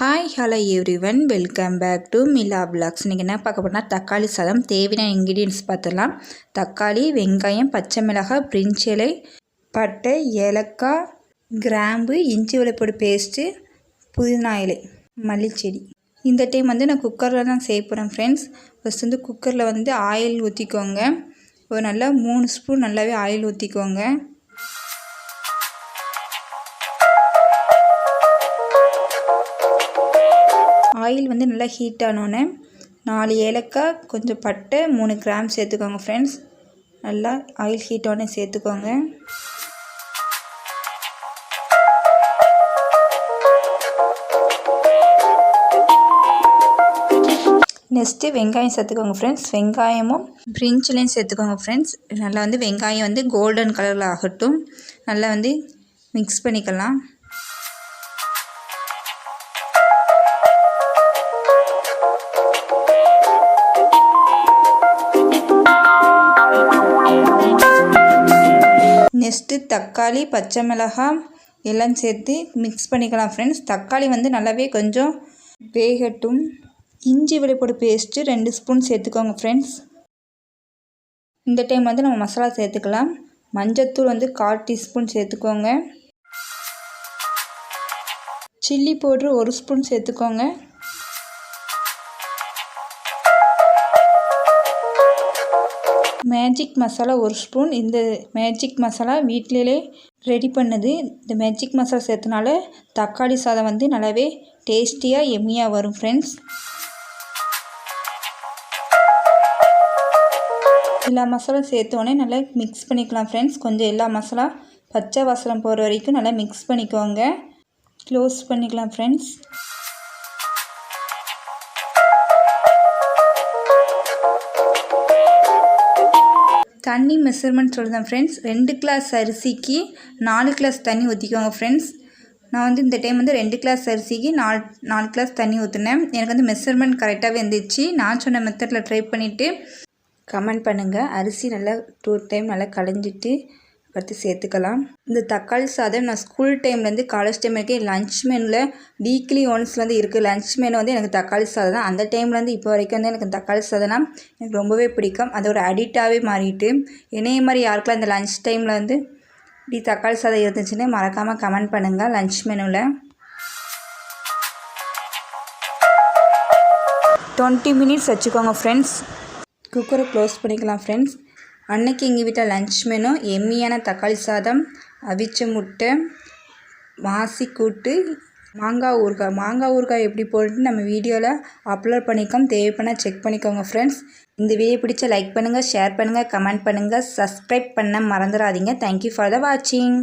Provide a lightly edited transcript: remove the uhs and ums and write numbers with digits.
Hi hello everyone, welcome back to Mila vlogs. இன்றைக்கி என்ன பார்க்க போனால் தக்காளி சாதம். தேவையான இன்க்ரீடியன்ஸ் பார்த்துடலாம். தக்காளி, வெங்காயம், பச்சை மிளகாய், பிரிஞ்சி இலை, பட்டை, ஏலக்காய், கிராம்பு, இஞ்சி வெள்ளைப்பூடு பேஸ்ட்டு, புதினா இலை, மல்லிச்செடி. இந்த டைம் நான் குக்கரில் தான் செய்ய போகிறேன் ஃப்ரெண்ட்ஸ். ஃபஸ்ட் குக்கரில் ஆயில் ஊற்றிக்கோங்க. ஒரு நல்லா 3 ஸ்பூன் நல்லாவே ஆயில் ஊற்றிக்கோங்க. ஆயில் நல்லா ஹீட் ஆனோன்னே 4 ஏலக்காய், கொஞ்சம் பட்டை, 3 கிராம் சேர்த்துக்கோங்க ஃப்ரெண்ட்ஸ். நல்லா ஆயில் ஹீட் ஆனே சேர்த்துக்கோங்க. நெக்ஸ்ட்டு வெங்காயம் சேர்த்துக்கோங்க ஃப்ரெண்ட்ஸ். வெங்காயமும் பிரிஞ்சிலையும் சேர்த்துக்கோங்க ஃப்ரெண்ட்ஸ். நல்லா வெங்காயம் கோல்டன் கலரில் ஆகட்டும். நல்லா மிக்ஸ் பண்ணிக்கலாம். நெக்ஸ்ட்டு தக்காளி, பச்சை மிளகாய் எல்லாம் சேர்த்து மிக்ஸ் பண்ணிக்கலாம் ஃப்ரெண்ட்ஸ். தக்காளி நல்லாவே கொஞ்சம் வேகட்டும். இஞ்சி வெள்ளைப்பூடு பேஸ்ட்டு 2 ஸ்பூன் சேர்த்துக்கோங்க ஃப்ரெண்ட்ஸ். இந்த டைம் நம்ம மசாலா சேர்த்துக்கலாம். மஞ்சத்தூள் 1/4 டீஸ்பூன் சேர்த்துக்கோங்க. சில்லி பவுட்ரு 1 ஸ்பூன் சேர்த்துக்கோங்க. Magic masala 1 spoon. இந்த மேஜிக் மசாலா வீட்டிலே ரெடி பண்ணது. இந்த மேஜிக் மசாலா சேர்த்தனால தக்காளி சாதம் நல்லாவே டேஸ்டியாக எம்மியாக வரும் ஃப்ரெண்ட்ஸ். எல்லா மசாலா சேர்த்தோடனே நல்லா மிக்ஸ் பண்ணிக்கலாம் ஃப்ரெண்ட்ஸ். கொஞ்சம் எல்லா மசாலா பச்சை வாசனம் போகிற வரைக்கும் நல்லா மிக்ஸ் பண்ணிக்கோங்க. க்ளோஸ் பண்ணிக்கலாம் ஃப்ரெண்ட்ஸ். தண்ணி மெஷர்மெண்ட் சொல்லுறேன் ஃப்ரெண்ட்ஸ். 2 கிளாஸ் அரிசிக்கு 4 கிளாஸ் தண்ணி ஊற்றிக்கோங்க ஃப்ரெண்ட்ஸ். நான் இந்த டைம் 2 கிளாஸ் அரிசிக்கு 4 கிளாஸ் தண்ணி ஊற்றினேன். எனக்கு மெஷர்மெண்ட் கரெக்டாகவே இருந்துச்சு. நான் சொன்ன மெத்தடில் ட்ரை பண்ணிவிட்டு கமெண்ட் பண்ணுங்கள். அரிசி நல்லா 2 டைம் நல்லா களைஞ்சிட்டு அடுத்து சேர்த்துக்கலாம். இந்த தக்காளி சாதம் நான் ஸ்கூல் டைம்லேருந்து காலேஜ் டைம் வரைக்கும் லன்ச் மெனுவில் வீக்லி ஒன்ஸ் இருக்குது. லன்ச் மெனு எனக்கு தக்காளி சாதம் தான். அந்த டைம்லேருந்து இப்போ வரைக்கும் எனக்கு தக்காளி சாதம்னா எனக்கு ரொம்பவே பிடிக்கும். அது ஒரு அடிக்டாகவே மாறிட்டு. என்னைய மாதிரி யாருக்கெல்லாம் இந்த லன்ச் டைமில் இப்படி தக்காளி சாதம் இருந்துச்சுன்னு மறக்காமல் கமெண்ட் பண்ணுங்கள். லன்ச் மெனுவில் 20 மினிட்ஸ் வச்சுக்கோங்க ஃப்ரெண்ட்ஸ். குக்கரை க்ளோஸ் பண்ணிக்கலாம் ஃப்ரெண்ட்ஸ். அன்னைக்கு எங்கள் வீட்டில் லன்ச் மெனு எம்மியான தக்காளி சாதம், அவிச்ச முட்டை, மாசி கூட்டு, மாங்காய் ஊறுகாய். மாங்காய் ஊறுகாய் எப்படி போட்டு நம்ம வீடியோவில் அப்லோட் பண்ணிக்கோம். தேவைப்பட செக் பண்ணிக்கோங்க ஃப்ரெண்ட்ஸ். இந்த வீடியோ பிடிச்ச லைக் பண்ணுங்கள், ஷேர் பண்ணுங்கள், கமெண்ட் பண்ணுங்கள், சப்ஸ்கிரைப் பண்ண மறந்துடாதீங்க. தேங்க்யூ ஃபார் த வாட்சிங்.